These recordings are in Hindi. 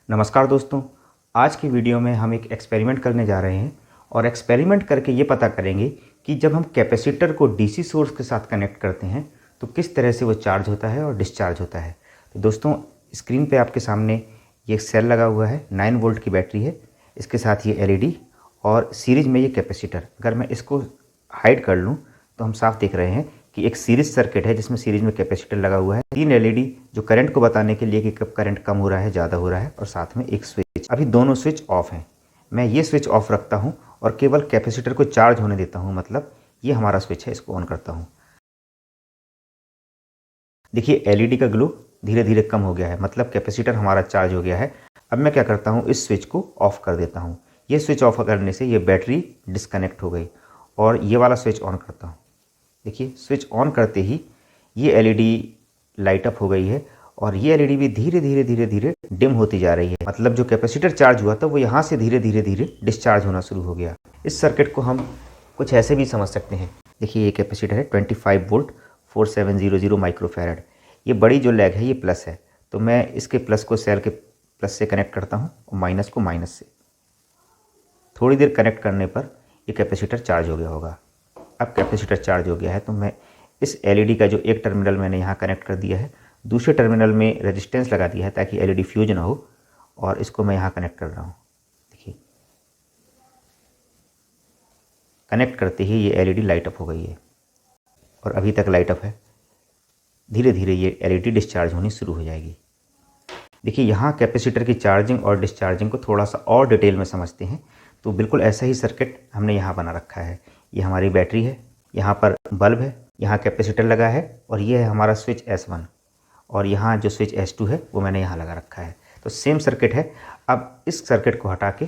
नमस्कार दोस्तों, आज की वीडियो में हम एक एक्सपेरिमेंट करने जा रहे हैं और एक्सपेरिमेंट करके ये पता करेंगे कि जब हम कैपेसिटर को डीसी सोर्स के साथ कनेक्ट करते हैं तो किस तरह से वो चार्ज होता है और डिस्चार्ज होता है। तो दोस्तों, स्क्रीन पे आपके सामने ये सेल लगा हुआ है, 9 वोल्ट की बैटरी है, इसके साथ ये एलईडी और सीरीज में ये कैपेसिटर। अगर मैं इसको हाइड कर लूँ तो हम साफ देख रहे हैं कि एक सीरीज सर्किट है जिसमें सीरीज में कैपेसिटर लगा हुआ है, 3 एलईडी जो करंट को बताने के लिए कि कब करंट कम हो रहा है, ज़्यादा हो रहा है, और साथ में एक स्विच। अभी दोनों स्विच ऑफ हैं। मैं ये स्विच ऑफ रखता हूँ और केवल कैपेसिटर को चार्ज होने देता हूँ, मतलब ये हमारा स्विच है, इसको ऑन करता हूँ। देखिए एलईडी का ग्लो धीरे धीरे कम हो गया है, मतलब कैपेसिटर हमारा चार्ज हो गया है। अब मैं क्या करता हूँ, इस स्विच को ऑफ कर देता हूँ। ये स्विच ऑफ करने से ये बैटरी डिस्कनेक्ट हो गई और ये वाला स्विच ऑन करता हूँ। देखिए स्विच ऑन करते ही ये एलईडी लाइट अप हो गई है और ये एलईडी भी धीरे धीरे डिम होती जा रही है, मतलब जो कैपेसिटर चार्ज हुआ था वो यहाँ से धीरे धीरे डिस्चार्ज होना शुरू हो गया। इस सर्किट को हम कुछ ऐसे भी समझ सकते हैं। देखिए ये कैपेसिटर है 25 वोल्ट 4700 माइक्रोफैरड। ये बड़ी जो लेग है ये प्लस है, तो मैं इसके प्लस को सेल के प्लस से कनेक्ट करता हूँ और माइनस को माइनस से। थोड़ी देर कनेक्ट करने पर ये कैपेसिटर चार्ज हो गया होगा। अब कैपेसिटर चार्ज हो गया है तो मैं इस एलईडी का जो एक टर्मिनल मैंने यहाँ कनेक्ट कर दिया है, दूसरे टर्मिनल में रेजिस्टेंस लगा दिया है ताकि एलईडी फ्यूज ना हो, और इसको मैं यहाँ कनेक्ट कर रहा हूँ। देखिए कनेक्ट करते ही ये एलईडी लाइट अप हो गई है और अभी तक लाइट अप है। धीरे धीरे ये एलईडी डिस्चार्ज होनी शुरू हो जाएगी। देखिए यहाँ कैपेसिटर की चार्जिंग और डिस्चार्जिंग को थोड़ा सा और डिटेल में समझते हैं तो बिल्कुल ऐसा ही सर्किट हमने यहाँ बना रखा है। ये हमारी बैटरी है, यहाँ पर बल्ब है, यहाँ कैपेसिटर लगा है और ये है हमारा स्विच S1, और यहाँ जो स्विच S2 है वो मैंने यहाँ लगा रखा है। तो सेम सर्किट है। अब इस सर्किट को हटा के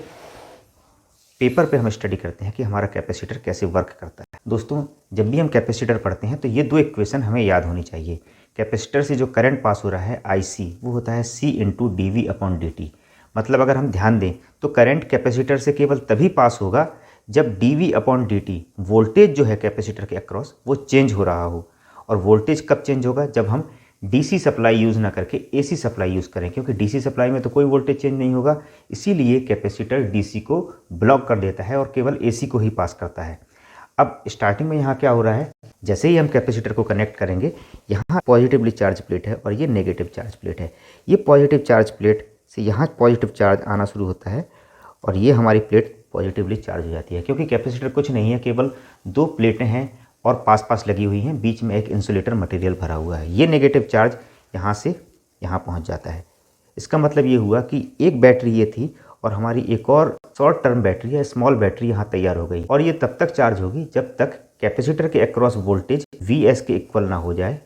पेपर पे हम स्टडी करते हैं कि हमारा कैपेसिटर कैसे वर्क करता है। दोस्तों, जब भी हम कैपेसिटर पढ़ते हैं तो ये दो इक्वेशन हमें याद होनी चाहिए। कैपेसिटर से जो करंट पास हो रहा है IC, वो होता है C × dV/dt। मतलब अगर हम ध्यान दें तो करंट कैपेसिटर से केवल तभी पास होगा जब dV/dt वोल्टेज जो है कैपेसिटर के अक्रॉस वो चेंज हो रहा हो। और वोल्टेज कब चेंज होगा? जब हम डीसी सप्लाई यूज़ ना करके एसी सप्लाई यूज़ करें, क्योंकि डीसी सप्लाई में तो कोई वोल्टेज चेंज नहीं होगा, इसीलिए कैपेसिटर डीसी को ब्लॉक कर देता है और केवल एसी को ही पास करता है। अब स्टार्टिंग में यहाँ क्या हो रहा है, जैसे ही हम कैपेसिटर को कनेक्ट करेंगे, यहाँ पॉजिटिवली चार्ज प्लेट है और ये नेगेटिव चार्ज प्लेट है। ये पॉजिटिव चार्ज प्लेट से यहाँ पॉजिटिव चार्ज आना शुरू होता है और ये हमारी प्लेट पॉजिटिवली चार्ज हो जाती है। क्योंकि कैपेसिटर कुछ नहीं है, केवल 2 प्लेटें हैं और पास पास लगी हुई हैं, बीच में एक इंसुलेटर मटेरियल भरा हुआ है। ये नेगेटिव चार्ज यहाँ से यहाँ पहुँच जाता है। इसका मतलब ये हुआ कि एक बैटरी ये थी और हमारी एक और शॉर्ट टर्म बैटरी या स्मॉल बैटरी यहाँ तैयार हो गई, और ये तब तक चार्ज होगी जब तक कैपेसिटर के अक्रॉस वोल्टेज Vs के इक्वल ना हो जाए,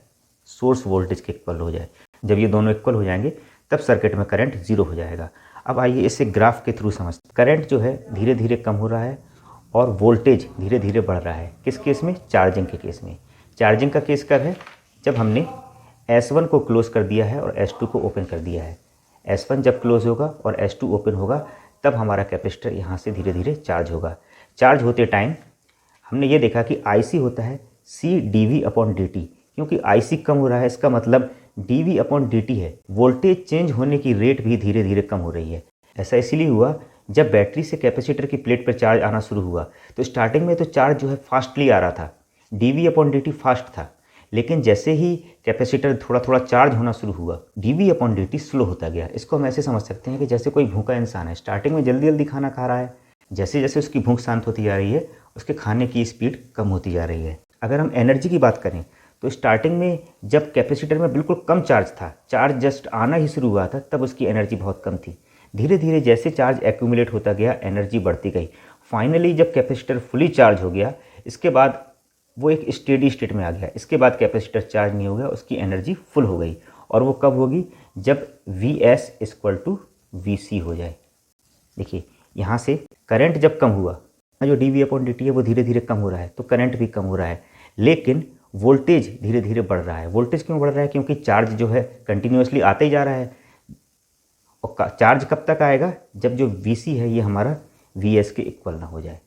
सोर्स वोल्टेज के इक्वल हो जाए। जब ये दोनों इक्वल हो जाएंगे तब सर्किट में करंट 0 हो जाएगा। अब आइए इसे ग्राफ के थ्रू समझते हैं। करंट जो है धीरे धीरे कम हो रहा है और वोल्टेज धीरे धीरे बढ़ रहा है। किस केस में? चार्जिंग के केस में। चार्जिंग का केस कब है? जब हमने S1 को क्लोज कर दिया है और S2 को ओपन कर दिया है। S1 जब क्लोज होगा और S2 ओपन होगा तब हमारा कैपेसिटर यहाँ से धीरे धीरे चार्ज होगा। चार्ज होते टाइम हमने ये देखा कि IC होता है C dV/dt। क्योंकि IC कम हो रहा है, इसका मतलब dV/dt है, वोल्टेज चेंज होने की रेट भी धीरे धीरे कम हो रही है। ऐसा इसीलिए हुआ जब बैटरी से कैपेसिटर की प्लेट पर चार्ज आना शुरू हुआ तो स्टार्टिंग में तो चार्ज जो है फास्टली आ रहा था, dV/dt फास्ट था, लेकिन जैसे ही कैपेसिटर थोड़ा थोड़ा चार्ज होना शुरू हुआ dV/dt स्लो होता गया। इसको हम ऐसे समझ सकते हैं कि जैसे कोई भूखा इंसान है, स्टार्टिंग में जल्दी जल्दी खाना खा रहा है, जैसे जैसे उसकी भूख शांत होती जा रही है उसके खाने की स्पीड कम होती जा रही है। अगर हम एनर्जी की बात करें तो स्टार्टिंग में जब कैपेसिटर में बिल्कुल कम चार्ज था, चार्ज जस्ट आना ही शुरू हुआ था, तब उसकी एनर्जी बहुत कम थी। धीरे धीरे जैसे चार्ज एक्यूमुलेट होता गया, एनर्जी बढ़ती गई। फाइनली जब कैपेसिटर फुली चार्ज हो गया, इसके बाद वो एक स्टेडी स्टेट में आ गया। इसके बाद कैपेसिटर चार्ज नहीं हो गया, उसकी एनर्जी फुल हो गई। और वो कब होगी? जब Vs = Vc हो जाए। देखिए यहाँ से करंट जब कम हुआ, जो dV/dt है वो धीरे धीरे कम हो रहा है, तो करंट भी कम हो रहा है, लेकिन वोल्टेज धीरे धीरे बढ़ रहा है। वोल्टेज क्यों बढ़ रहा है? क्योंकि चार्ज जो है कंटिन्यूसली आते ही जा रहा है। और चार्ज कब तक आएगा? जब जो Vc है ये हमारा Vs के इक्वल ना हो जाए।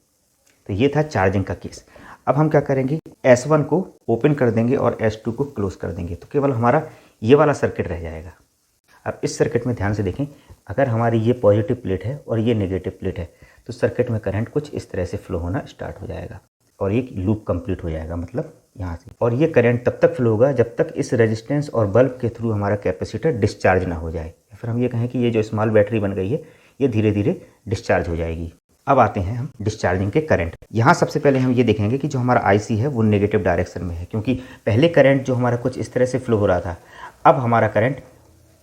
तो ये था चार्जिंग का केस। अब हम क्या करेंगे, S1 को ओपन कर देंगे और S2 को क्लोज कर देंगे, तो केवल हमारा ये वाला सर्किट रह जाएगा। अब इस सर्किट में ध्यान से देखें, अगर हमारी ये पॉजिटिव प्लेट है और ये नेगेटिव प्लेट है तो सर्किट में करंट कुछ इस तरह से फ्लो होना स्टार्ट हो जाएगा और एक लूप कंप्लीट हो जाएगा, मतलब यहाँ से। और ये करंट तब तक फ्लो होगा जब तक इस रेजिस्टेंस और बल्ब के थ्रू हमारा कैपेसिटर डिस्चार्ज ना हो जाए, या फिर हम ये कहें कि ये जो स्मॉल बैटरी बन गई है ये धीरे धीरे डिस्चार्ज हो जाएगी। अब आते हैं हम डिस्चार्जिंग के करंट। यहाँ सबसे पहले हम ये देखेंगे कि जो हमारा आईसी है वो नेगेटिव डायरेक्शन में है, क्योंकि पहले करंट जो हमारा कुछ इस तरह से फ्लो हो रहा था, अब हमारा करंट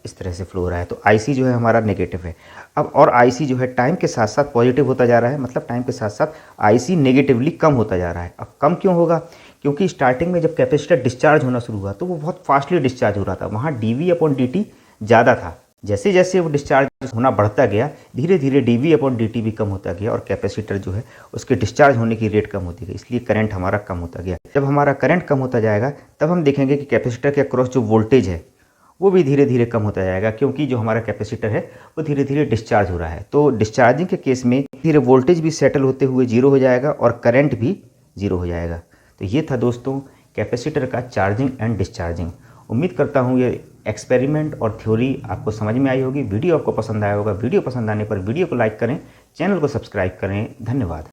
इस तरह से फ्लो हो रहा है, तो आईसी जो है हमारा नेगेटिव है। अब और आईसी जो है टाइम के साथ साथ पॉजिटिव होता जा रहा है, मतलब टाइम के साथ साथ आईसी नेगेटिवली कम होता जा रहा है। अब कम क्यों होगा? क्योंकि स्टार्टिंग में जब कैपेसिटर डिस्चार्ज होना शुरू हुआ तो वो बहुत फास्टली डिस्चार्ज हो रहा था, वहाँ dV/dt ज़्यादा था। जैसे जैसे वो डिस्चार्ज होना बढ़ता गया धीरे धीरे dV/dt भी कम होता गया और कैपेसिटर जो है उसके डिस्चार्ज होने की रेट कम होती गई, इसलिए करंट हमारा कम होता गया। जब हमारा करंट कम होता जाएगा तब हम देखेंगे कि कैपेसिटर के अक्रॉस जो वोल्टेज है वो भी धीरे धीरे कम होता जाएगा, क्योंकि जो हमारा कैपेसिटर है वो धीरे धीरे डिस्चार्ज हो रहा है। तो डिस्चार्जिंग के केस में धीरे वोल्टेज भी सेटल होते हुए जीरो हो जाएगा और करंट भी जीरो हो जाएगा। तो ये था दोस्तों कैपेसिटर का चार्जिंग एंड डिस्चार्जिंग। उम्मीद करता हूँ ये एक्सपेरिमेंट और थ्योरी आपको समझ में आई होगी। वीडियो आपको पसंद आया होगा। वीडियो पसंद आने पर वीडियो को लाइक करें, चैनल को सब्सक्राइब करें। धन्यवाद।